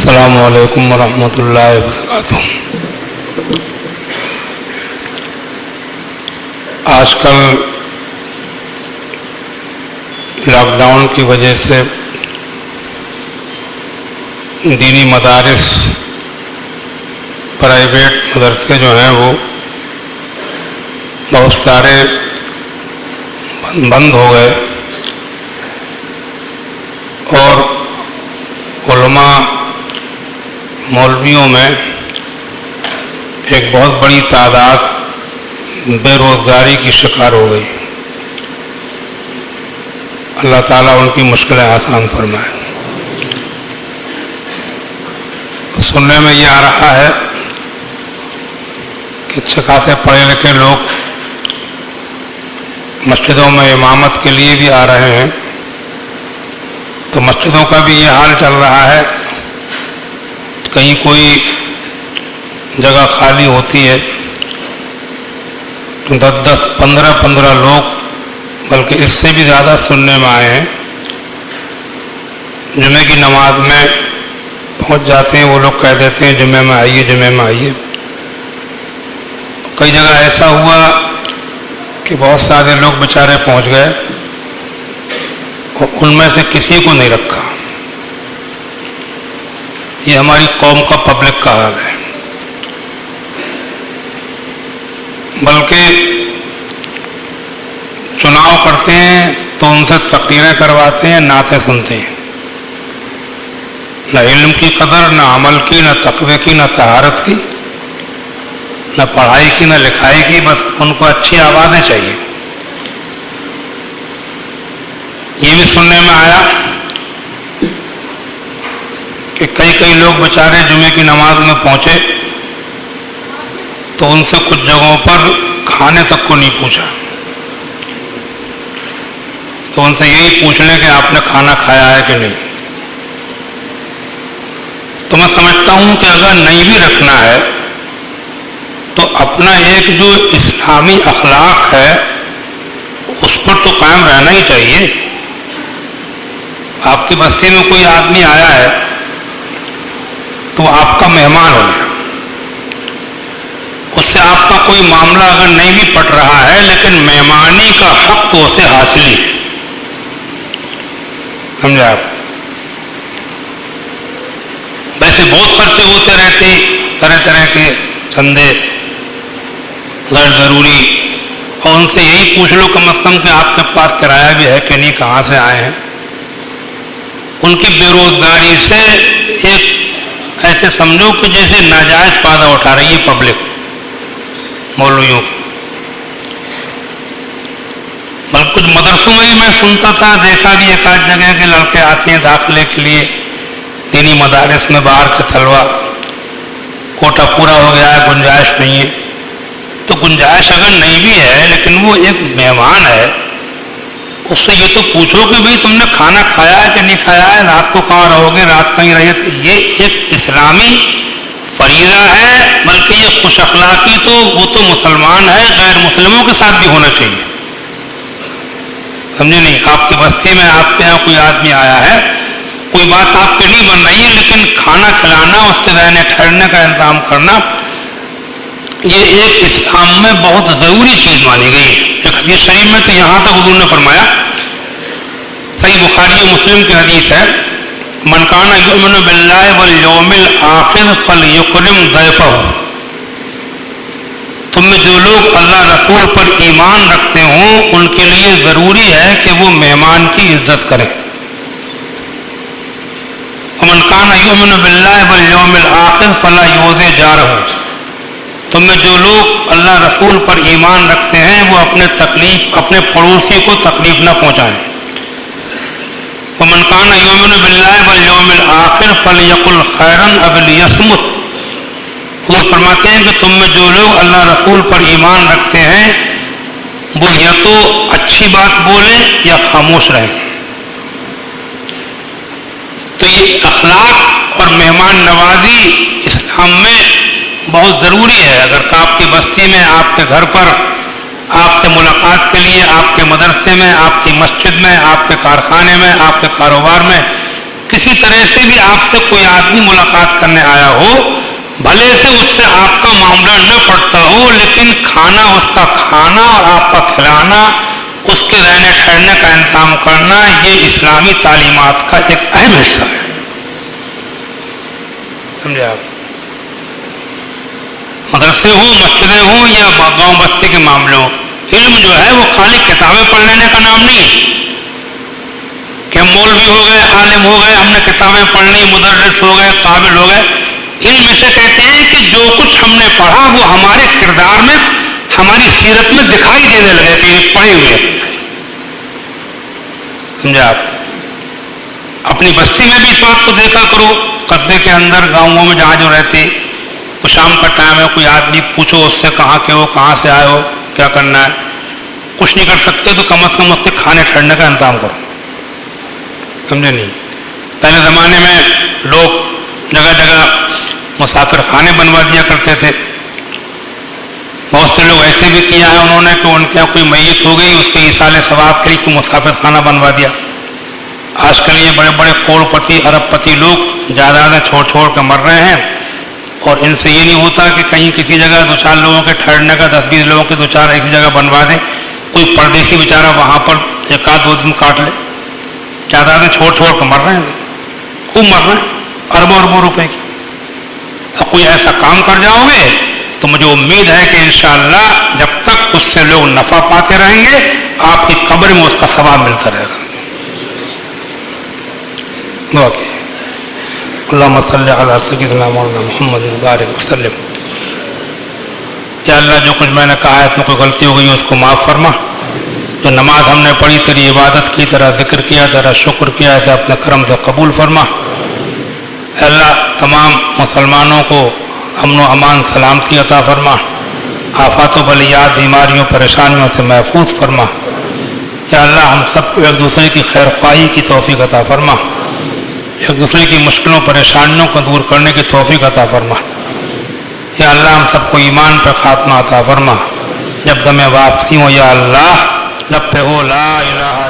السلام علیکم ورحمۃ اللہ وبرکاتہ۔ آج کل لاک ڈاؤن کی وجہ سے دینی مدارس، پرائیویٹ مدرسے جو ہیں وہ بہت سارے بند ہو گئے، اور علماء مولویوں میں ایک بہت بڑی تعداد بے روزگاری کی شکار ہو گئی۔ اللہ تعالیٰ ان کی مشکلیں آسان فرمائے۔ سننے میں یہ آ رہا ہے کہ اچھے خاصے پڑھے لکھے لوگ مسجدوں میں امامت کے لیے بھی آ رہے ہیں، تو مسجدوں کا بھی یہ حال چل رہا ہے، کہیں کوئی جگہ خالی ہوتی ہے تو 10 15 لوگ، بلکہ اس سے بھی زیادہ سننے میں آئے ہیں، جمعے کی نماز میں پہنچ جاتے ہیں، وہ لوگ کہہ دیتے ہیں جمعے میں آئیے، جمعے میں آئیے۔ کئی جگہ ایسا ہوا کہ بہت سارے لوگ بیچارے پہنچ گئے اور ان میں سے کسی کو نہیں رکھا۔ یہ ہماری قوم کا پبلک کا حال ہے، بلکہ چناؤ کرتے ہیں تو ان سے تقریریں کرواتے ہیں، نعتیں سنتے ہیں، نہ علم کی قدر، نہ عمل کی، نہ تقوی کی، نہ طہارت کی، نہ پڑھائی کی، نہ لکھائی کی، بس ان کو اچھی آوازیں چاہیے۔ یہ بھی سننے میں آیا کہ کئی لوگ بیچارے جمعے کی نماز میں پہنچے تو ان سے کچھ جگہوں پر کھانے تک کو نہیں پوچھا، تو ان سے یہی پوچھ لیں کہ آپ نے کھانا کھایا ہے کہ نہیں۔ تو میں سمجھتا ہوں کہ اگر نہیں بھی رکھنا ہے تو اپنا ایک جو اسلامی اخلاق ہے اس پر تو قائم رہنا ہی چاہیے۔ آپ کی بستی میں کوئی آدمی آیا ہے تو وہ آپ کا مہمان ہو گیا، اس سے آپ کا کوئی معاملہ اگر نہیں بھی پٹ رہا ہے لیکن مہمانی کا حق تو اسے حاصل ہی ہے، سمجھے آپ؟ ویسے بہت خرچے ہوتے رہتے، طرح کے چندے غیر ضروری، اور ان سے یہی پوچھ لو کم از کم کہ آپ کے پاس کرایہ بھی ہے کہ نہیں، کہاں سے آئے ہیں۔ ان کی بے روزگاری سے ایک ایسے سمجھو کہ جیسے ناجائز فائدہ اٹھا رہی ہے پبلک مولویوں کی۔ بلکہ کچھ مدرسوں میں میں سنتا تھا، دیکھا بھی ایک آدھ جگہ کے لڑکے آتے ہیں داخلے کے لیے دینی مدارس میں، باہر کے طلبا، کوٹا پورا ہو گیا ہے، گنجائش نہیں ہے۔ تو گنجائش اگر نہیں بھی ہے لیکن وہ ایک مہمان ہے، اس سے یہ تو پوچھو کہ بھئی تم نے کھانا کھایا ہے کہ نہیں کھایا ہے، رات کو کہاں رہو گے، رات کہیں رہے تھے۔ یہ ایک اسلامی فریضہ ہے، بلکہ یہ خوش اخلاقی تو وہ تو مسلمان ہے، غیر مسلموں کے ساتھ بھی ہونا چاہیے، سمجھے نہیں؟ آپ کی بستی میں آپ کے یہاں کوئی آدمی آیا ہے، کوئی بات آپ کی نہیں بن رہی ہے، لیکن کھانا کھلانا، اس کے رہنے ٹھہرنے کا انتظام کرنا، یہ ایک اسلام میں بہت ضروری چیز مانی گئی ہے۔ ایک حدیث شریف میں تو یہاں تک حضور نے فرمایا، صحیح بخاری و مسلم کی حدیث ہے، من کان یؤمن باللہ والیوم الآخر فلیکرم ضیفہ، تم میں جو لوگ اللہ رسول پر ایمان رکھتے ہوں ان کے لیے ضروری ہے کہ وہ مہمان کی عزت کریں۔ ومن کان یؤمن باللہ والیوم الآخر فلا یؤذی جارہ، تم میں جو لوگ اللہ رسول پر ایمان رکھتے ہیں وہ اپنے پڑوسی کو تکلیف نہ پہنچائیں۔ ومن کان یؤمن باللہ والیوم الآخر فلیقل خیرا او لیصمت، وہ فرماتے ہیں کہ تم میں جو لوگ اللہ رسول پر ایمان رکھتے ہیں وہ یا تو اچھی بات بولیں یا خاموش رہیں۔ تو یہ اخلاق اور مہمان نوازی اسلام میں بہت ضروری ہے۔ اگر آپ کی بستی میں، آپ کے گھر پر آپ سے ملاقات کے لیے، آپ کے مدرسے میں، آپ کی مسجد میں، آپ کے کارخانے میں، آپ کے کاروبار میں کسی طرح سے بھی آپ سے کوئی آدمی ملاقات کرنے آیا ہو، بھلے سے اس سے آپ کا معاملہ نہ پڑتا ہو، لیکن کھانا اس کا کھانا اور آپ کا کھلانا، اس کے رہنے ٹھہرنے کا انتظام کرنا، یہ اسلامی تعلیمات کا ایک اہم حصہ ہے. سمجھے آپ؟ مدرسے ہوں، مسجدیں ہوں یا گاؤں بستی کے معاملے ہوں، علم جو ہے وہ خالی کتابیں پڑھ لینے کا نام نہیں کہ مولوی ہو گئے، عالم ہو گئے، ہم نے کتابیں پڑھ لی، مدرس ہو گئے، قابل ہو گئے. علم اسے کہتے ہیں کہ جو کچھ ہم نے پڑھا وہ ہمارے کردار میں، ہماری سیرت میں دکھائی دینے لگے کہ یہ پڑھے ہوئے. سمجھے آپ؟ اپنی بستی میں بھی اس بات کو دیکھا کرو، قصبے کے اندر، گاؤں میں جہاں جو رہتے، تو شام کا ٹائم ہے، کوئی آدمی پوچھو اس سے کہاں کے ہو، کہاں سے آئے ہو، کیا کرنا ہے. کچھ نہیں کر سکتے تو کم از کم اس سے کھانے ٹھہرنے کا انتظام کرو. سمجھے نہیں؟ پہلے زمانے میں لوگ جگہ جگہ مسافر خانے بنوا دیا کرتے تھے. بہت سے لوگ ایسے بھی کیا ہے انہوں نے کہ ان کے یہاں کوئی میت ہو گئی، اس کے ایصال ثواب کے لیے کوئی مسافر خانہ بنوا دیا. آج کل یہ بڑے بڑے کروڑ پتی، ارب پتی لوگ جائیدادیں چھوڑ چھوڑ کے مر رہے ہیں، اور ان سے یہ نہیں ہوتا کہ کہیں کسی جگہ 2-4 لوگوں کے ٹھہرنے کا، 10-20 لوگوں کے 2-4 ایسی جگہ بنوا دیں. کوئی پردیسی بیچارہ وہاں پر 1-2 دن کاٹ لے. جائیدادیں چھوڑ چھوڑ کے مر رہے ہیں، خوب مر رہے ہیں، اربوں اربوں روپے کی. اب کوئی ایسا کام کر جاؤ گے تو مجھے امید ہے کہ انشاءاللہ جب تک اس سے لوگ نفع پاتے رہیں گے، آپ کی قبر میں اس کا ثواب ملتا رہے گا. دعا کیجیے. اللہم صلی علی سیدنا مولانا محمد وبارک وسلم. یا اللہ جو کچھ میں نے کہا ہے اس میں کوئی غلطی ہو گئی اس کو معاف فرما. جو نماز ہم نے پڑھی، تیری عبادت کی، تیرا ذکر کیا، تیرا شکر کیا، اسے اپنے کرم سے قبول فرما. اے اللہ تمام مسلمانوں کو امن و امان سلامتی عطا فرما. آفات و بلیات، بیماریوں، پریشانیوں سے محفوظ فرما. یا اللہ ہم سب کو ایک دوسرے کی خیر خواہی کی توفیق عطا فرما. ایک دوسرے کی مشکلوں پریشانیوں کو دور کرنے کی توفیق عطا فرما. یا اللہ ہم سب کو ایمان پر خاتمہ عطا فرما. جب دم واپسی ہو یا اللہ لب پہ ہو لا الہ